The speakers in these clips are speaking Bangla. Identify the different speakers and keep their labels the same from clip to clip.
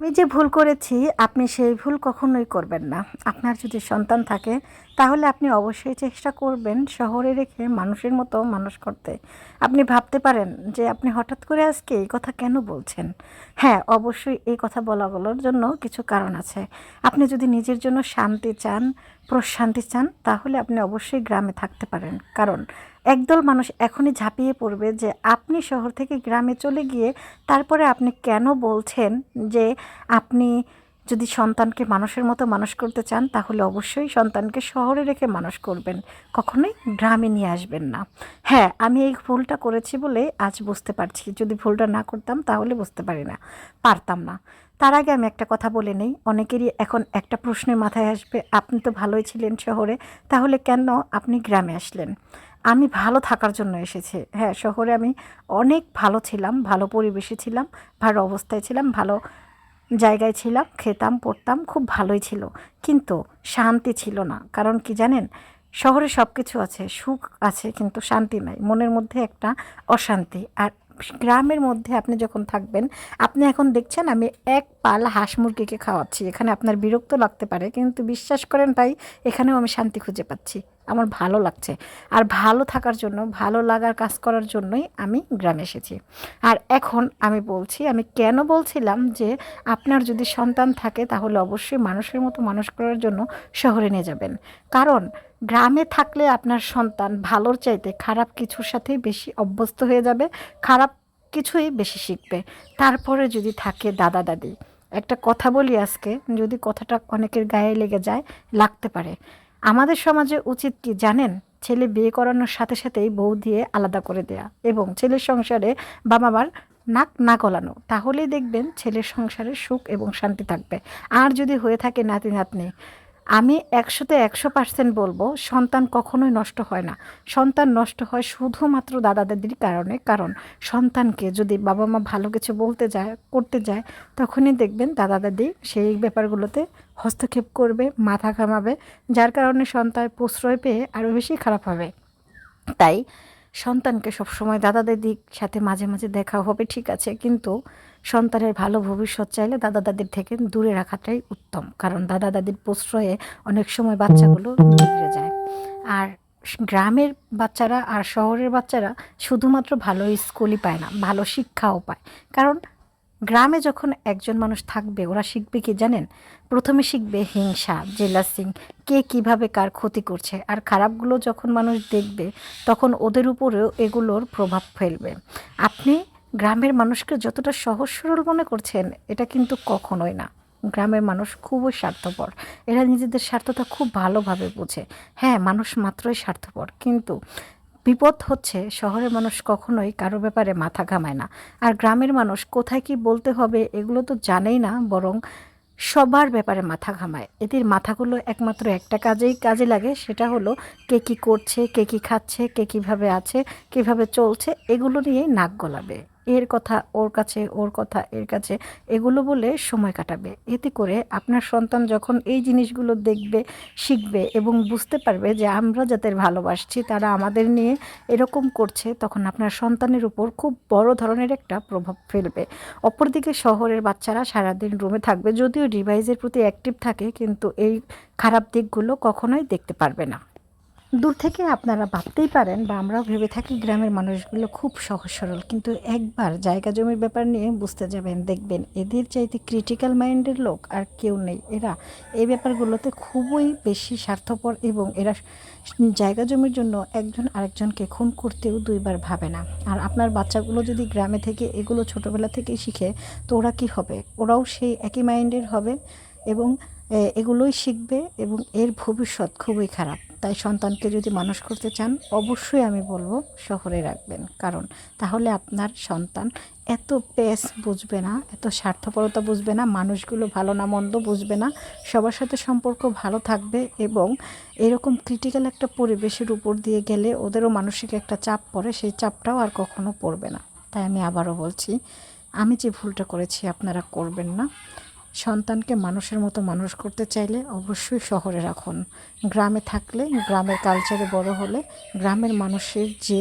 Speaker 1: আমি যে ভুল করেছি আপনি সেই ভুল কখনোই করবেন না। আপনার যদি সন্তান থাকে তাহলে আপনি অবশ্যই চেষ্টা করবেন শহরে রেখে মানুষের মতো মানুষ করতে। আপনি ভাবতে পারেন যে আপনি হঠাৎ করে আজকে এই কথা কেন বলছেন? হ্যাঁ, অবশ্যই এই কথা বলাগুলোর জন্য কিছু কারণ আছে। আপনি যদি নিজের জন্য শান্তি চান, প্রশান্তি চান, তাহলে আপনি অবশ্যই গ্রামে থাকতে পারেন। কারণ একদল মানুষ এখনই ঝাঁপিয়ে পড়বে যে আপনি শহর থেকে গ্রামে চলে গিয়ে তারপরে আপনি কেন বলছেন যে আপনি যদি সন্তানকে মানুষের মতো মানুষ করতে চান তাহলে অবশ্যই সন্তানকে শহরে রেখে মানুষ করবেন, কখনোই গ্রামে নিয়ে আসবেন না। হ্যাঁ, আমি এই ভুলটা করেছি বলে আজ বুঝতে পারছি। যদি ভুলটা না করতাম তাহলে বুঝতে পারতাম না। তার আগে আমি একটা কথা বলে নেই, অনেকেরই এখন একটা প্রশ্নের মাথায় আসবে, আপনি তো ভালোই ছিলেন শহরে, তাহলে কেন আপনি গ্রামে আসলেন? আমি ভালো থাকার জন্য এসেছি। হ্যাঁ, শহরে আমি অনেক ভালো ছিলাম, ভালো পরিবেশে ছিলাম, ভালো অবস্থায় ছিলাম, ভালো জায়গায় ছিলাম, খেতাম পড়তাম, খুব ভালোই ছিল। কিন্তু শান্তি ছিল না। কারণ কি জানেন? শহরে সব কিছু আছে, সুখ আছে কিন্তু শান্তি নাই। মনের মধ্যে একটা অশান্তি। আর গ্রামের মধ্যে আপনি যখন থাকবেন, আপনি এখন দেখছেন আমি এক পাল হাঁস মুরগিকে খাওয়াচ্ছি। এখানে আপনার বিরক্ত লাগতে পারে কিন্তু বিশ্বাস করেন ভাই, এখানেও আমি শান্তি খুঁজে পাচ্ছি। আমার ভালো লাগছে। আর ভালো থাকার জন্য, ভালো লাগার কাজ করার জন্যই আমি গ্রামে এসেছি। আর এখন আমি বলছি, আমি কেন বলছিলাম যে আপনার যদি সন্তান থাকে তাহলে অবশ্যই মানুষের মতো মানুষ করার জন্য শহরে নিয়ে যাবেন। কারণ গ্রামে থাকলে আপনার সন্তান ভালোর চাইতে খারাপ কিছুর সাথেই বেশি অভ্যস্ত হয়ে যাবে, খারাপ কিছুই বেশি শিখবে। তারপরে যদি থাকে দাদা দাদি, একটা কথা বলি আজকে, যদি কথাটা অনেকের গায়ে লেগে যায়, লাগতে পারে। আমাদের সমাজে উচিত কি জানেন? ছেলে বিয়ে করানোর সাথে সাথেই বউ দিয়ে আলাদা করে দেয়া এবং ছেলের সংসারে বাবা মার নাক না গলানো। তাহলেই দেখবেন ছেলের সংসারে সুখ এবং শান্তি থাকবে। আর যদি হয়ে থাকে নাতি নাতনি, আমি ১০০-তে ১০০% বলবো সন্তান কখনোই নষ্ট হয় না। সন্তান নষ্ট হয় শুধুমাত্র দাদা দাদির কারণে। কারণ সন্তানকে যদি বাবা মা ভালো কিছু বলতে যায়, করতে যায়, তখনই দেখবেন দাদা দাদি সেই ব্যাপারগুলোতে হস্তক্ষেপ করবে, মাথা ঘামাবে, যার কারণে সন্তান প্রশ্রয় পেয়ে আরও বেশি খারাপ হবে। তাই সন্তানকে সবসময় দাদা দাদির সাথে মাঝে মাঝে দেখা হবে ঠিক আছে, কিন্তু সন্তানের ভালো ভবিষ্যৎ চাইলে দাদা দাদির থেকে দূরে রাখাটাই উত্তম। কারণ দাদা দাদির প্রশ্রয়ে অনেক সময় বাচ্চাগুলো বিগড়ে যায়। আর গ্রামের বাচ্চারা আর শহরের বাচ্চারা শুধুমাত্র ভালো স্কুলই পায় না, ভালো শিক্ষাও পায়। কারণ গ্রামে যখন একজন মানুষ থাকবে ওরা শিখবে কি জানেন? প্রথমে শিখবে হিংসা, জেলাসি, কে কিভাবে কার ক্ষতি করছে। আর খারাপগুলো যখন মানুষ দেখবে তখন ওদের উপরেও এগুলোর প্রভাব ফেলবে। আপনি গ্রামের মানুষকে যতটা সহজ সরল মনে করছেন, এটা কিন্তু কখনোই না। গ্রামের মানুষ খুবই স্বার্থপর। এরা নিজেদের স্বার্থটা খুব ভালোভাবে বোঝে। হ্যাঁ, মানুষ মাত্রই স্বার্থপর, কিন্তু বিপদ হচ্ছে শহরের মানুষ কখনোই কারো ব্যাপারে মাথা ঘামায় না। আর গ্রামের মানুষ কোথায় কি বলতে হবে এগুলো তো জানেই না, বরং সবার ব্যাপারে মাথা ঘামায়। এদের মাথাগুলো একমাত্র একটা কাজেই কাজে লাগে, সেটা হলো কে কী করছে, কে কী খাচ্ছে, কে কীভাবে আছে, কীভাবে চলছে, এগুলো নিয়েই নাক গলাবে। এর কথা ওর কাছে, ওর কথা এর কাছে, এগুলো বলে সময় কাটাবে। এতে করে আপনার সন্তান যখন এই জিনিসগুলো দেখবে, শিখবে এবং বুঝতে পারবে যে আমরা যাদের ভালোবাসছি তারা আমাদের নিয়ে এরকম করছে, তখন আপনার সন্তানের উপর খুব বড় ধরনের একটা প্রভাব ফেলবে। অপরদিকে শহরের বাচ্চারা সারাদিন রুমে থাকবে, যদিও ডিভাইসের প্রতি অ্যাক্টিভ থাকে, কিন্তু এই খারাপ দিকগুলো কখনোই দেখতে পারবে না। দূর থেকে আপনারা ভাবতেই পারেন বা আমরাও ভেবে থাকি গ্রামের মানুষগুলো খুব সহজ সরল, কিন্তু একবার জায়গা জমির ব্যাপার নিয়ে বুঝতে যাবেন, দেখবেন এদের চাইতে ক্রিটিক্যাল মাইন্ডের লোক আর কেউ নেই। এরা এই ব্যাপারগুলোতে খুবই বেশি স্বার্থপর এবং এরা জায়গা জমির জন্য একজন আরেকজনকে খুন করতেও দুইবার ভাবে না। আর আপনার বাচ্চাগুলো যদি গ্রামে থেকে এগুলো ছোটোবেলা থেকেই শিখে, তো ওরা কী হবে? ওরাও সেই একই মাইন্ডের হবে এবং এগুলোই শিখবে এবং এর ভবিষ্যৎ খুবই খারাপ। তাই সন্তানকে যদি মানুষ করতে চান অবশ্যই আমি বলবো শহরে রাখবেন। কারণ তাহলে আপনার সন্তান এত পেস বুঝবে না, এত স্বার্থপরতা বুঝবে না, মানুষগুলো ভালো না মন্দ বুঝবে না, সবার সাথে সম্পর্ক ভালো থাকবে এবং এরকম ক্রিটিক্যাল একটা পরিবেশের উপর দিয়ে গেলে ওদেরও মানসিক একটা চাপ পড়ে, সেই চাপটাও আর কখনো পড়বে না। তাই আমি আবারও বলছি, আমি যে ভুলটা করেছি আপনারা করবেন না। সন্তানকে মানুষের মতো মানুষ করতে চাইলে অবশ্যই শহরে রাখুন। গ্রামে থাকলে, গ্রামের কালচারে বড় হলে, গ্রামের মানুষের যে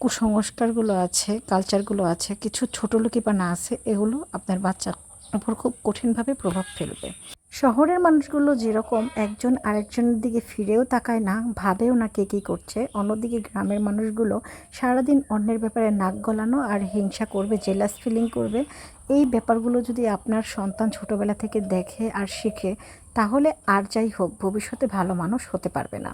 Speaker 1: কুসংস্কারগুলো আছে, কালচারগুলো আছে, কিছু ছোটোলোকিপানা আছে, এগুলো আপনার বাচ্চা উপর খুব কঠিনভাবে প্রভাব ফেলবে। শহরের মানুষগুলো যেরকম একজন আরেকজনের দিকে ফিরেও তাকায় না, ভাবেও না কে কী করছে, অন্যদিকে গ্রামের মানুষগুলো সারাদিন অন্যের ব্যাপারে নাক গলানো আর হিংসা করবে, জেলাস ফিলিং করবে। এই ব্যাপারগুলো যদি আপনার সন্তান ছোটোবেলা থেকে দেখে আর শিখে, তাহলে আর যাই হোক ভবিষ্যতে ভালো মানুষ হতে পারবে না।